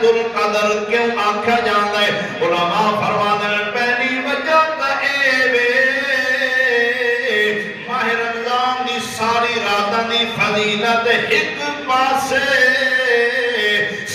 القدر کیوں آکھا جاندہ ہے؟ علماء فرماتے ہیں پہلی وجہ تا اے وے ماہ رمضان دی ساری راتاں دی فضیلت ایک پاسے،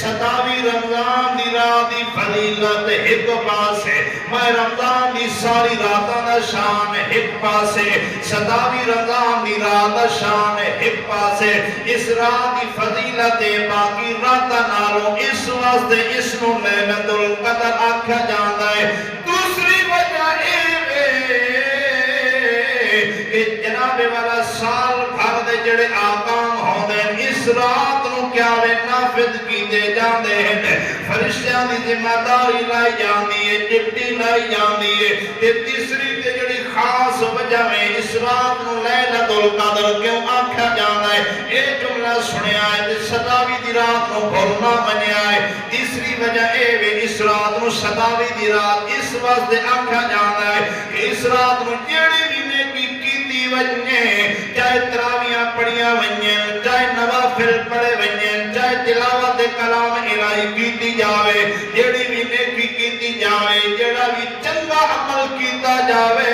27 رمضان دی رات دی فضیلت ایک پاسے، ماہ رمضان دی ساری راتاں دا شان ایک پاسے، 27 رمضان دی رات دا شان ایک پاسے، اس رات دی فضیلت باقی راتاں نالوں اس واسطے اس نو لیلۃ القدر آکھا جاندا ہے۔ دوسری وجہ کہ جناب والا سال بھر دے جڑے آکام ہوندے اس رات نو کیا وے نافذ کیتے جاندے ہیں، فرشتیاں دی ذمہ داری لائی جاندی ہے، ڈپٹی لائی جاندی ہے۔ تے تیسری تے جڑی خاص وجہ ہے اس رات نو لیلۃ القدر کیوں آکھا جاندا ہے، اے جملہ سنیا ہے تے 27 دی رات نو بھولنا منیا ہے۔ تیسری وجہ اے وے اس رات نو 27 دی رات اس واسطے آکھا جاندا ہے کہ اس رات نو جڑی بھی نیکی ونجیں، چاہے تراویاں پڑھیاں ونجیں، چاہے نوافل پڑھے ونجیں، چاہے تلاوت کلام الہی کیتی جاوے، جیڑی بھی نیکی کیتی جاوے، جیڑا بھی چنگا عمل کیتا جاوے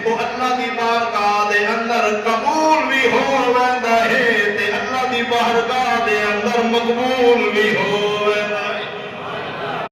وہ اللہ دی بارگاہ دے اندر قبول بھی ہو ویندا ہے تے اللہ دی بارگاہ دے اندر مقبول